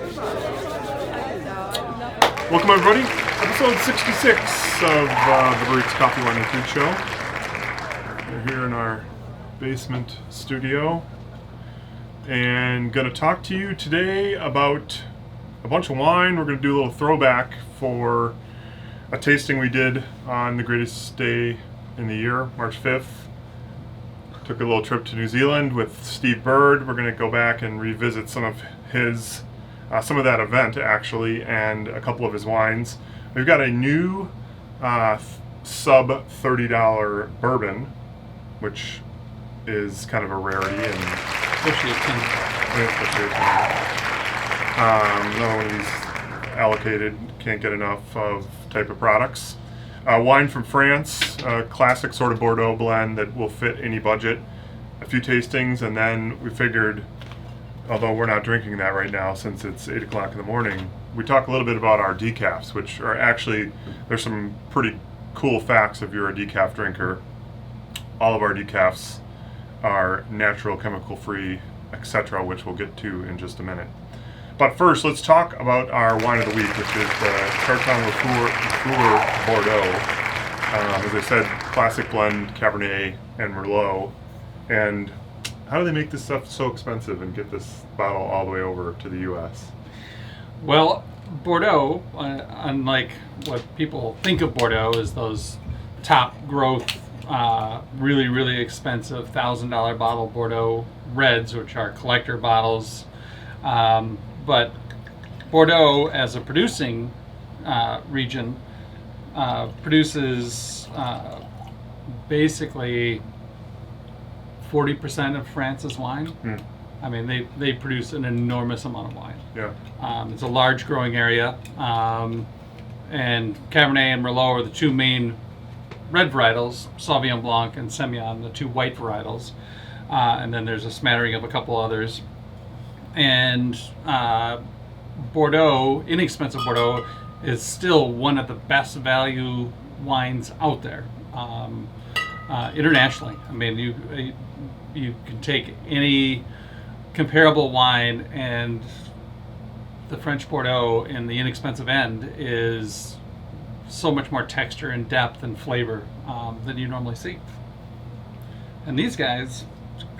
Welcome everybody, episode 66 of the Barriques Coffee, Wine, and Food Show. We're here in our basement studio and going to talk to you today about a bunch of wine. We're going to do a little throwback for a tasting we did on the greatest day in the year, March 5th. Took a little trip to New Zealand with Steve Bird. We're going to go back and revisit some of his some of that event actually, and a couple of his wines. We've got a new sub $30 bourbon, which is kind of a rarity, and especially another one of these allocated, can't get enough of type of products. Wine from France, a classic sort of Bordeaux blend that will fit any budget. A few tastings, and then we figured, although we're not drinking that right now since it's 8 o'clock in the morning, we talk a little bit about our decafs, which are actually, there's some pretty cool facts if you're a decaf drinker. All of our decafs are natural, chemical-free, etc., which we'll get to in just a minute. But first, let's talk about our wine of the week, which is the Charton Bordeaux. As I said, classic blend Cabernet and Merlot. And how do they make this stuff so expensive and get this bottle all the way over to the U.S.? Well, Bordeaux, unlike what people think of Bordeaux, is those top growth, really, really expensive $1,000 bottle Bordeaux reds, which are collector bottles. But Bordeaux, as a producing region, produces basically 40% of France's wine. I mean, they produce an enormous amount of wine. Yeah. It's a large growing area, and Cabernet and Merlot are the two main red varietals, Sauvignon Blanc and Semillon, the two white varietals, and then there's a smattering of a couple others. And Bordeaux, inexpensive Bordeaux, is still one of the best value wines out there, internationally. I mean, you can take any comparable wine, and the French Bordeaux in the inexpensive end is so much more texture and depth and flavor than you normally see. And these guys,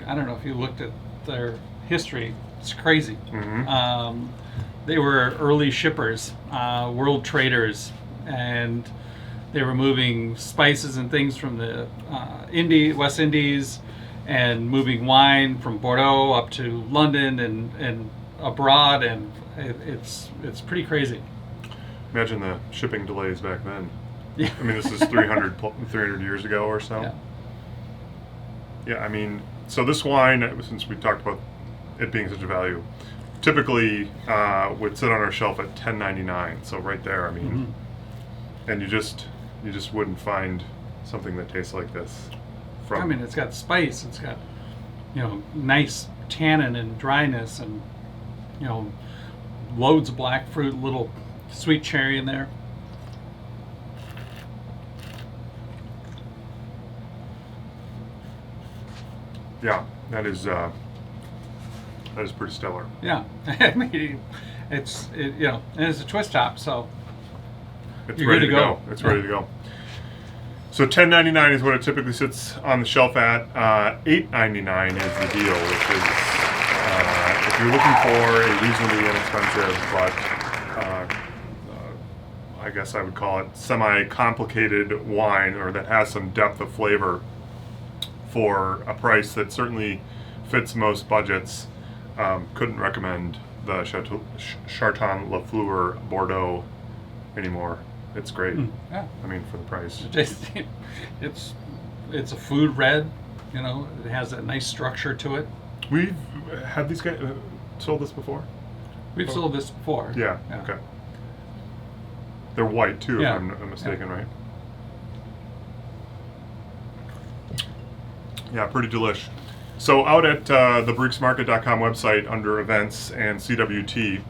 I don't know if you looked at their history, it's crazy. Mm-hmm. They were early shippers, world traders, and they were moving spices and things from the West Indies, and moving wine from Bordeaux up to London and abroad, and it's pretty crazy. Imagine the shipping delays back then. Yeah. I mean, this is 300 years ago or so. Yeah. Yeah, I mean, so this wine, since we talked about it being such a value, typically would sit on our shelf at $10.99. So right there, I mean, and you just wouldn't find something that tastes like this. I mean, it's got spice. It's got, nice tannin and dryness, and loads of black fruit, little sweet cherry in there. Yeah, that is pretty stellar. Yeah, I mean, and it's a twist top, so it's you're ready good to go. It's ready to go. So $10.99 is what it typically sits on the shelf at. $8.99 is the deal, which is if you're looking for a reasonably inexpensive, but I guess I would call it semi-complicated wine, or that has some depth of flavor for a price that certainly fits most budgets. Couldn't recommend the Charton Lafleur Bordeaux anymore. It's great. Yeah. I mean, for the price. It's a food red. It has a nice structure to it. We've had these guys sold this before? We've sold this before. Yeah. Okay. They're white too, Yeah. if I'm not mistaken, right? Yeah, pretty delish. So out at the BarriquesMarket.com website, under events and CWT,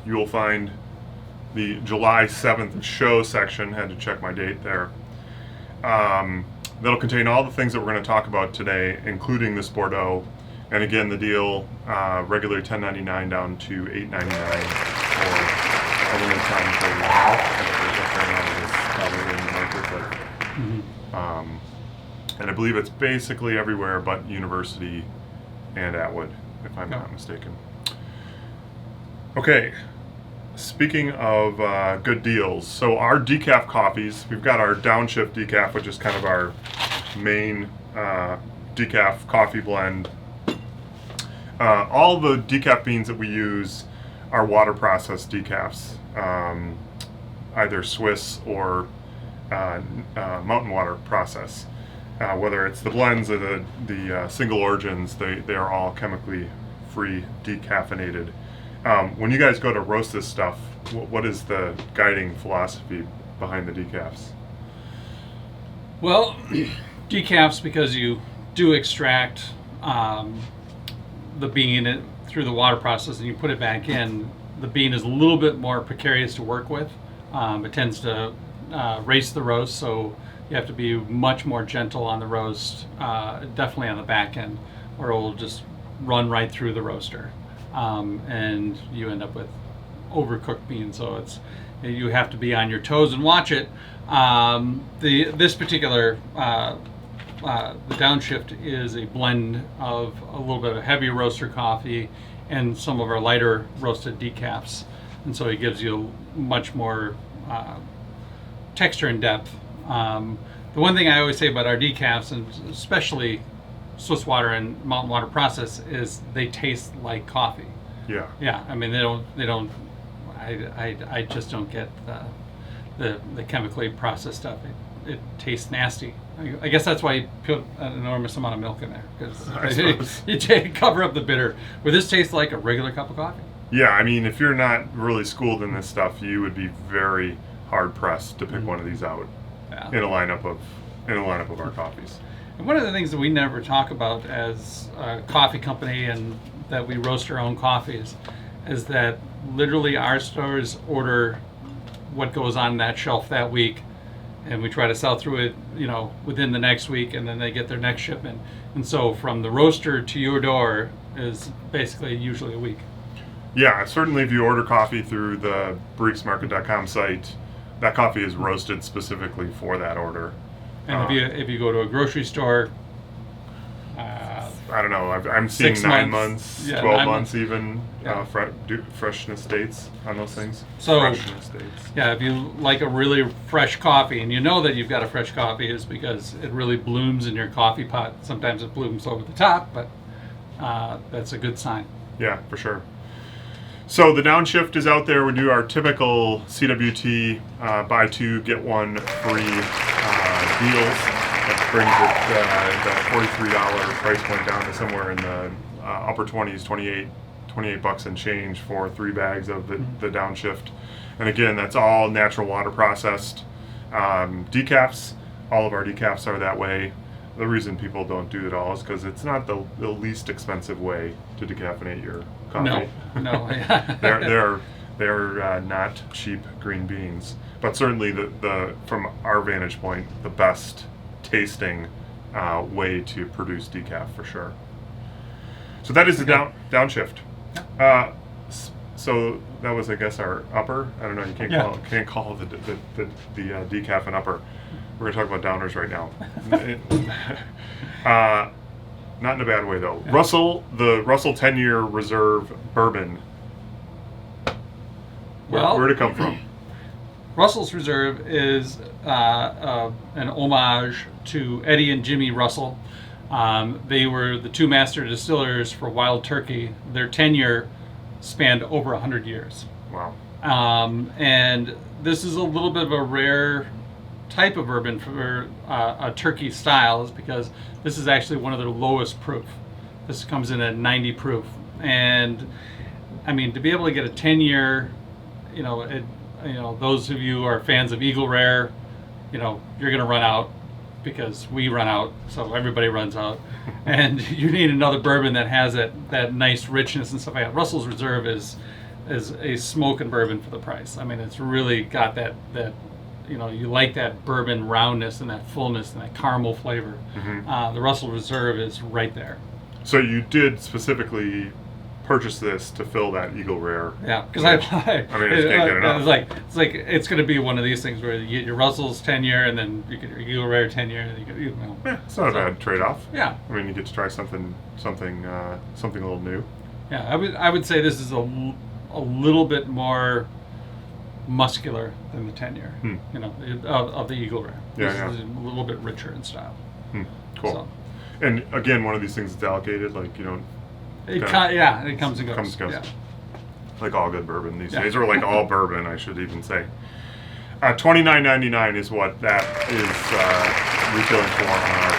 you will find the July 7th show section. Had to check my date there. That'll contain all the things that we're going to talk about today, including this Bordeaux. And again, the deal, regularly $10.99 down to $8.99 for a limited time until now. I think there's a fair amount of this probably in the market, but and I believe it's basically everywhere but University and Atwood, if I'm not mistaken. Okay, speaking of good deals, so our decaf coffees, we've got our Downshift decaf, which is kind of our main decaf coffee blend. All the decaf beans that we use are water processed decafs, either Swiss or mountain water process. Whether it's the blends or the single origins, they are all chemically free, decaffeinated. When you guys go to roast this stuff, what is the guiding philosophy behind the decafs? Well, decafs, because you do extract the bean through the water process and you put it back in, the bean is a little bit more precarious to work with. It tends to race the roast, so you have to be much more gentle on the roast, definitely on the back end, or it will just run right through the roaster. And you end up with overcooked beans, so you have to be on your toes and watch it. This particular the Downshift is a blend of a little bit of heavy roaster coffee and some of our lighter roasted decafs, and so it gives you much more texture and depth. The one thing I always say about our decafs, and especially Swiss water and mountain water process, is they taste like coffee. Yeah. Yeah. I mean, they don't. I just don't get the chemically processed stuff. It tastes nasty. I guess that's why you put an enormous amount of milk in there, because you cover up the bitter. Where this tastes like a regular cup of coffee. Yeah, I mean, if you're not really schooled in this stuff, you would be very hard pressed to pick one of these out in a lineup of our coffees. And one of the things that we never talk about as a coffee company, and that we roast our own coffees, is that literally our stores order what goes on that shelf that week, and we try to sell through it, within the next week, and then they get their next shipment. And so from the roaster to your door is basically usually a week. Yeah, certainly if you order coffee through the barriquesmarket.com site, that coffee is roasted specifically for that order. And if you go to a grocery store, I don't know, I'm seeing 9 months, 12 months months even, freshness dates on those things. So, freshness dates. Yeah, if you like a really fresh coffee, and you know that you've got a fresh coffee is because it really blooms in your coffee pot. Sometimes it blooms over the top, but that's a good sign. Yeah, for sure. So the Downshift is out there. We do our typical CWT buy two, get one free deals. That brings it the $43 price point down to somewhere in the upper 20s, 28 bucks and change for 3 bags of the Downshift. And again, that's all natural water processed. Decafs, all of our decafs are that way. The reason people don't do it all is because it's not the least expensive way to decaffeinate your coffee. No. They're not cheap green beans, but certainly the from our vantage point, the best tasting way to produce decaf for sure. So that is the Downshift. So that was, I guess, our upper. I don't know. You can't call the decaf an upper. We're gonna talk about downers right now. Not in a bad way though. Yeah. The Russell 10-year reserve bourbon. Where'd it come from? Russell's Reserve is an homage to Eddie and Jimmy Russell. They were the 2 master distillers for Wild Turkey. Their tenure spanned over 100 years. Wow. And this is a little bit of a rare type of bourbon for a turkey style, is because this is actually one of their lowest proof. This comes in at 90 proof. And I mean, to be able to get a 10-year, those of you who are fans of Eagle Rare, you're going to run out, because we run out, so everybody runs out. And you need another bourbon that has that nice richness and stuff like that. Russell's Reserve is a smoking bourbon for the price. I mean, it's really got that you like that bourbon roundness and that fullness and that caramel flavor. Mm-hmm. The Russell Reserve is right there. So you did specifically purchase this to fill that Eagle Rare. Yeah, because I mean, I just can't get enough. It's going to be one of these things where you get your Russell's 10-year, and then you get your Eagle Rare 10-year, and then you get. Yeah, it's not a bad trade-off. Yeah. I mean, you get to try something a little new. Yeah, I would say this is a little bit more muscular than the 10-year. You know, of the Eagle Rare. This is a little bit richer in style. Cool. So. And again, one of these things that's allocated, like you don't. It comes and goes. Yeah. Like all good bourbon these days, or like all bourbon, I should even say. $29.99 is what that is retailing for on our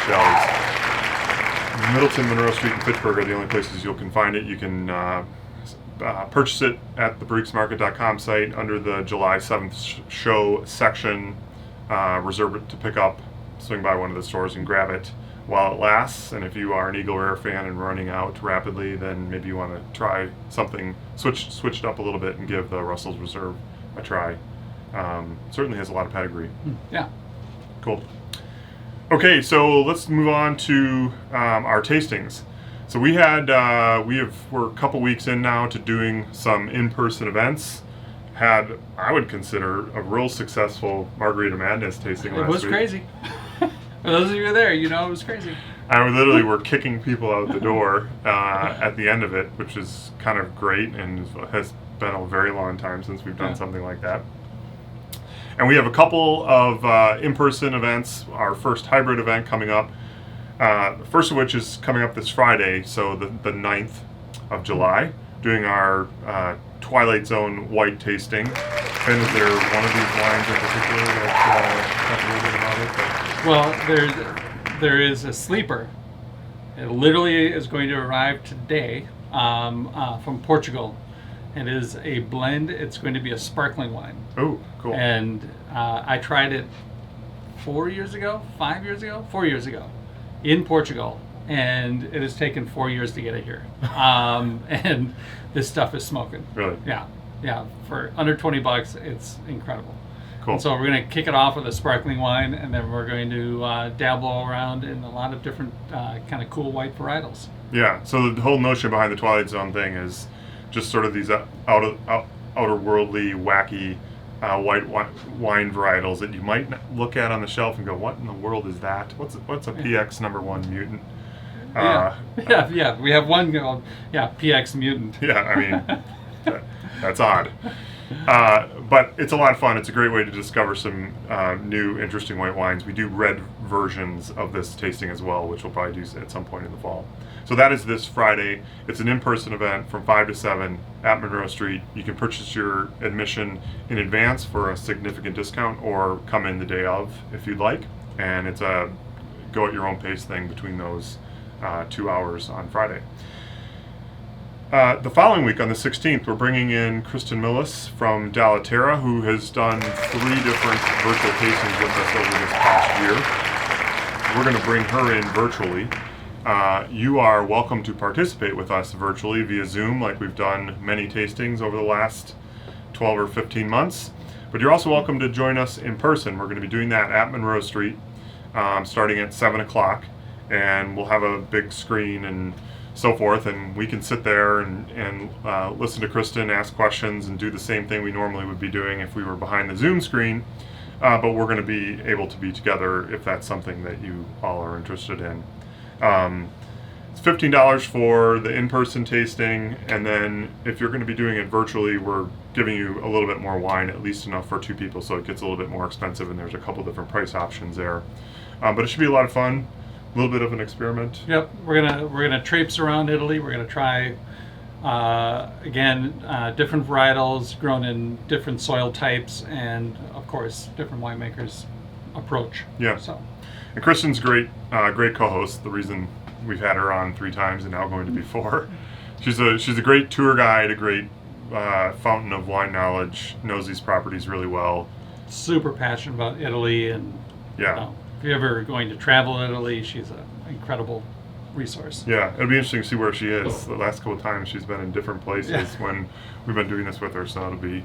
shelves. Middleton, Monroe Street, and Fitchburg are the only places you can find it. You can purchase it at the barriquesmarket.com site under the July 7th show section. Reserve it to pick up. Swing by one of the stores and grab it while it lasts. And if you are an Eagle Rare fan and running out rapidly, then maybe you want to try something, switch it up a little bit and give the Russell's Reserve a try. Certainly has a lot of pedigree. Yeah. Cool. Okay, so let's move on to our tastings. So we're a couple weeks in now to doing some in-person events. Had, I would consider, a real successful Margarita Madness tasting last week. It was crazy. For those of you who were there, you know it was crazy. I literally were kicking people out the door at the end of it, which is kind of great and has been a very long time since we've done something like that. And we have a couple of in-person events. Our first hybrid event coming up. The first of which is coming up this Friday, so the 9th of July, doing our Twilight Zone white tasting. Ben, is there one of these wines in particular that talk a little bit about it? Well, there is a sleeper. It literally is going to arrive today from Portugal. It is a blend. It's going to be a sparkling wine. Oh, cool. And I tried it 4 years ago in Portugal, and it has taken 4 years to get it here. And this stuff is smoking. Really? Yeah. For under $20, it's incredible. Cool. And so we're going to kick it off with a sparkling wine, and then we're going to dabble around in a lot of different kind of cool white varietals. Yeah. So the whole notion behind the Twilight Zone thing is just sort of these outer worldly, wacky white wine varietals that you might look at on the shelf and go, "What in the world is that? What's a PX #1 mutant?" Yeah. We have one called PX Mutant. Yeah, I mean that's odd, but it's a lot of fun. It's a great way to discover some new, interesting white wines. We do red versions of this tasting as well, which we'll probably do at some point in the fall. So that is this Friday. It's an in-person event from 5 to 7 at Monroe Street. You can purchase your admission in advance for a significant discount, or come in the day of if you'd like. And it's a go at your own pace thing between those 2 hours on Friday. The following week, on the 16th, we're bringing in Kristen Millis from Dallaterra, who has done 3 different virtual tastings with us over this past year. We're going to bring her in virtually. You are welcome to participate with us virtually via Zoom, like we've done many tastings over the last 12 or 15 months. But you're also welcome to join us in person. We're going to be doing that at Monroe Street, starting at 7 o'clock. And we'll have a big screen and so forth, and we can sit there and listen to Kristen, ask questions, and do the same thing we normally would be doing if we were behind the Zoom screen. But we're going to be able to be together if that's something that you all are interested in. It's $15 for the in-person tasting, and then if you're going to be doing it virtually, we're giving you a little bit more wine, at least enough for 2 people, so it gets a little bit more expensive, and there's a couple different price options there. But it should be a lot of fun, a little bit of an experiment. Yep, we're gonna traipse around Italy. We're gonna try different varietals grown in different soil types, and of course different winemakers' approach. Yeah. So. And Kristen's great co-host. The reason we've had her on 3 times and now going to be 4. She's a great tour guide, a great fountain of wine knowledge. Knows these properties really well. Super passionate about Italy, and if you're ever going to travel in Italy, she's an incredible resource. Yeah, it'll be interesting to see where she is. The last couple of times she's been in different places when we've been doing this with her, so it'll be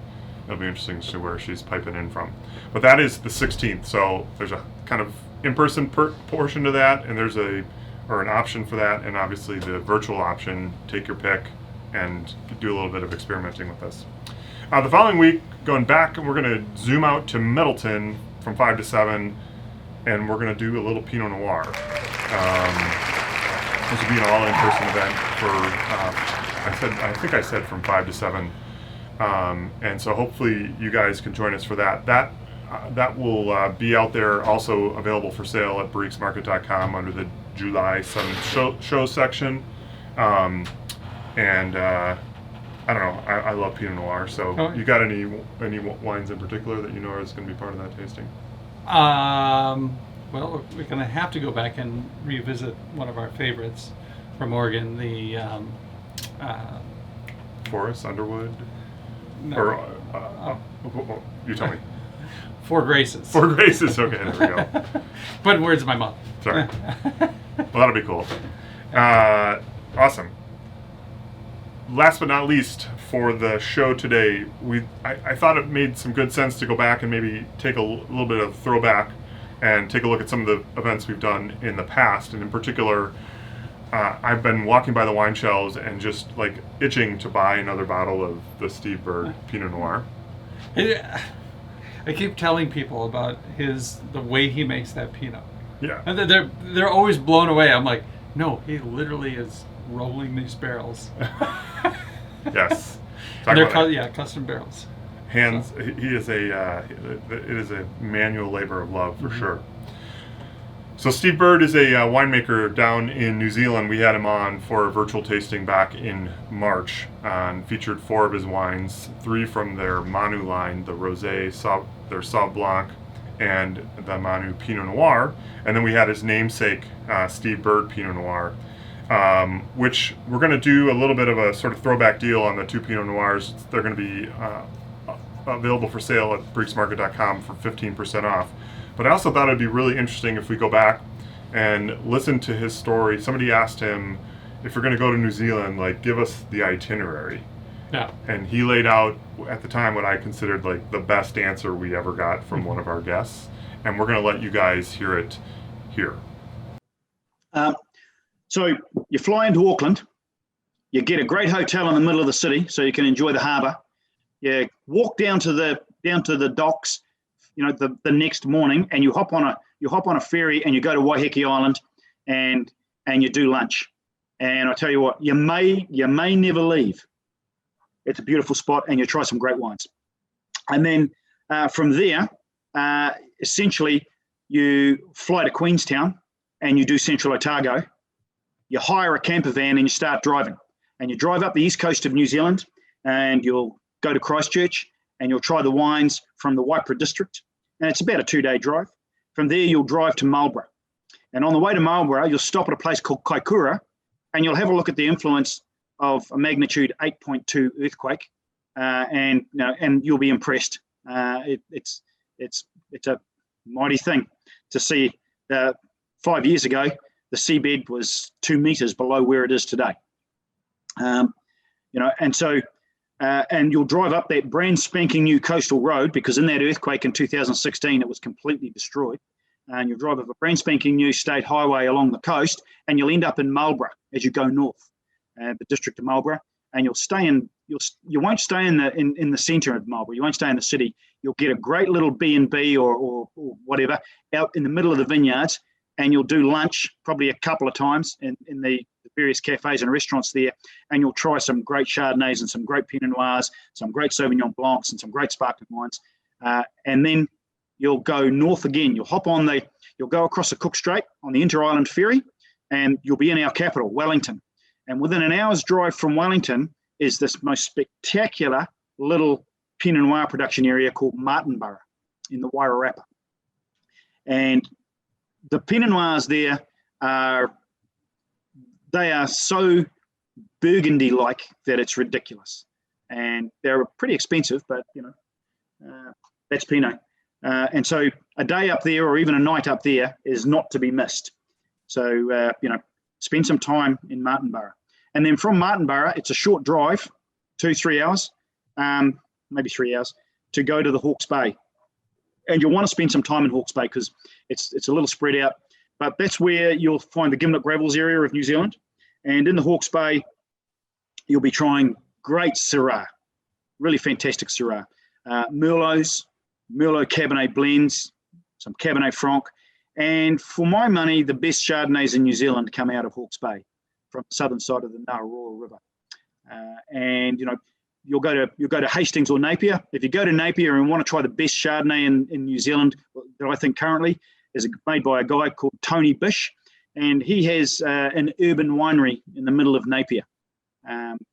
interesting to see where she's piping in from. But that is the 16th, so there's a kind of in-person portion to that, and there's a or an option for that, and obviously the virtual option, take your pick and do a little bit of experimenting with this. The following week, going back, we're going to zoom out to Middleton from 5 to 7, and we're going to do a little Pinot Noir. This will be an all-in-person event for, I think I said from 5 to 7. And so hopefully you guys can join us for that. That will be out there, also available for sale at barriquesmarket.com under the July 7th show section. I don't know, I love Pinot Noir, so you got any wines in particular that you know is going to be part of that tasting? Well, we're going to have to go back and revisit one of our favorites from Oregon, the Forest, Underwood? No. Or, you tell me. Four Graces. Four Graces, okay, there we go. Putting words in my mouth. Sorry. Well, that'll be cool. Awesome. Last but not least, for the show today, I thought it made some good sense to go back and maybe take a little bit of throwback and take a look at some of the events we've done in the past. And in particular, I've been walking by the wine shelves and just like itching to buy another bottle of the Steve Bird Pinot Noir. I keep telling people about the way he makes that Pinot. Yeah. And they're always blown away. I'm like, no, he literally is rolling these barrels. Yes. They're custom barrels. Hands. So. It is a manual labor of love for sure. So Steve Bird is a winemaker down in New Zealand. We had him on for a virtual tasting back in March and featured 4 of his wines, 3 from their Manu line, the Rosé, their Sauv Blanc, and the Manu Pinot Noir. And then we had his namesake, Steve Bird Pinot Noir, which we're going to do a little bit of a sort of throwback deal on the 2 Pinot Noirs. They're going to be available for sale at barriquesmarket.com for 15% off. But I also thought it'd be really interesting if we go back and listen to his story. Somebody asked him, if you're going to go to New Zealand, like, give us the itinerary. Yeah. And he laid out, at the time, what I considered like the best answer we ever got from one of our guests. And we're going to let you guys hear it here. So you fly into Auckland, you get a great hotel in the middle of the city so you can enjoy the harbour. You walk down to the docks, the next morning, and you hop on a ferry and you go to Waiheke Island, and you do lunch. And I tell you what, you may never leave. It's a beautiful spot, and you try some great wines. And then from there, essentially, you fly to Queenstown and you do Central Otago. You hire a camper van and you start driving. And you drive up the east coast of New Zealand, and you'll go to Christchurch, and you'll try the wines from the Waipara district. And it's about a 2-day drive. From there, you'll drive to Marlborough. And on the way to Marlborough, you'll stop at a place called Kaikoura, and you'll have a look at the influence of a magnitude 8.2 earthquake, and you'll be impressed. It's a mighty thing to see. 5 years ago, the seabed was 2 meters below where it is today. And you'll drive up that brand spanking new coastal road, because in that earthquake in 2016, it was completely destroyed. And you'll drive up a brand spanking new state highway along the coast, and you'll end up in Marlborough as you go north, the district of Marlborough. And you won't stay in the centre of Marlborough. You won't stay in the city. You'll get a great little B&B or whatever out in the middle of the vineyards, and you'll do lunch probably a couple of times in the various cafes and restaurants there, and you'll try some great Chardonnays and some great Pinot Noirs, some great Sauvignon Blancs, and some great sparkling wines. And then you'll go north again. You'll go across the Cook Strait on the Inter-Island Ferry, and you'll be in our capital, Wellington. And within an hour's drive from Wellington is this most spectacular little Pinot Noir production area called Martinborough in the Wairarapa. And the Pinot Noirs there are so Burgundy-like that it's ridiculous. And they're pretty expensive, but, that's Pinot. And so a day up there or even a night up there is not to be missed. So, spend some time in Martinborough. And then from Martinborough, it's a short drive, 2-3 hours, maybe 3 hours, to go to the Hawke's Bay. And you'll want to spend some time in Hawke's Bay because it's a little spread out. But that's where you'll find the Gimlet Gravels area of New Zealand. And in the Hawke's Bay, you'll be trying great Syrah, really fantastic Syrah. Merlot Cabernet blends, some Cabernet Franc. And for my money, the best Chardonnays in New Zealand come out of Hawke's Bay from the southern side of the Narroa River. And, you'll go to Hastings or Napier. If you go to Napier and want to try the best Chardonnay in New Zealand, that I think currently is made by a guy called Tony Bish, and he has an urban winery in the middle of Napier.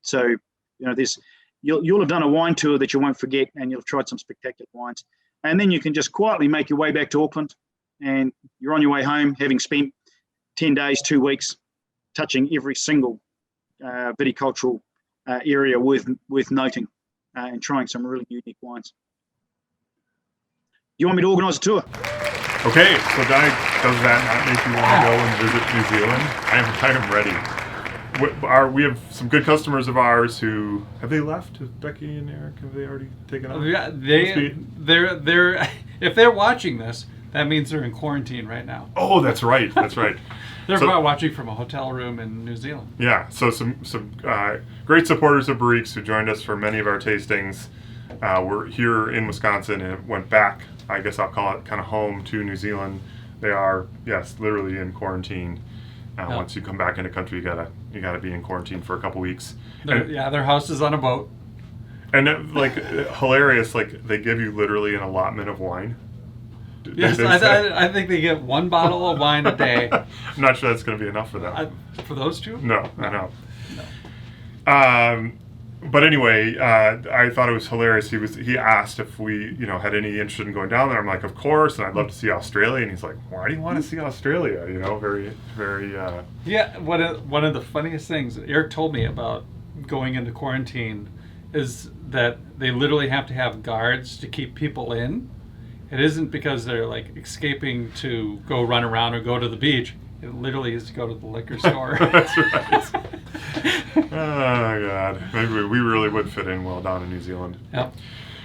So you'll have done a wine tour that you won't forget, and you'll have tried some spectacular wines, and then you can just quietly make your way back to Auckland, and you're on your way home, having spent 10 days, 2 weeks, touching every single viticultural area worth noting, and trying some really unique wines. You want me to organise a tour? Okay, so does that not make you want to go and visit New Zealand? I am ready. We have some good customers of ours who have they left? Have Becky and Eric, have they already taken off? Yeah, they're if they're watching this, that means they're in quarantine right now. Oh, that's right. That's right. They're probably watching from a hotel room in New Zealand. Yeah, so some great supporters of Barriques who joined us for many of our tastings. We're here in Wisconsin and went back, I guess I'll call it kind of home to New Zealand. They are, yes, literally in quarantine. Once you come back into country, you gotta be in quarantine for a couple weeks. Their house is on a boat. And hilarious, they give you literally an allotment of wine. Yes, I think they get 1 bottle of wine a day. I'm not sure that's going to be enough for them. For those two? No, I know. No. But anyway, I thought it was hilarious. He asked if we, had any interest in going down there. I'm like, of course, and I'd love to see Australia. And he's like, why do you want to see Australia? Very, very. Yeah, one of the funniest things Eric told me about going into quarantine is that they literally have to have guards to keep people in. It isn't because they're escaping to go run around or go to the beach. It literally is to go to the liquor store. That's right. Oh, God. Maybe we really would fit in well down in New Zealand. Yep.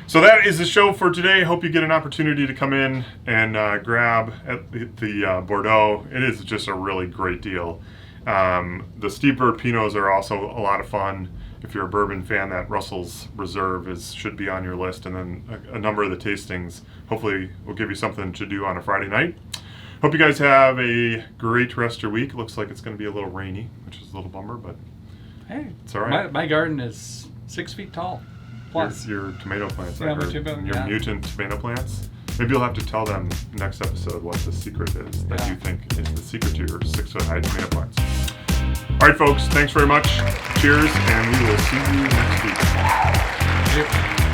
So that is the show for today. Hope you get an opportunity to come in and grab at the Bordeaux. It is just a really great deal. The Steve Bird Pinots are also a lot of fun. If you're a bourbon fan, that Russell's Reserve should be on your list. And then a number of the tastings hopefully will give you something to do on a Friday night. Hope you guys have a great rest of your week. Looks like it's going to be a little rainy, which is a little bummer, but hey, it's all right. My garden is 6 feet tall. Plus your tomato plants, yeah, I heard. Your mutant tomato plants. Maybe you'll have to tell them next episode what the secret is that you think is the secret to your 6-foot-high tomato plants. All right, folks, thanks very much. Cheers, and we will see you next week. Yep.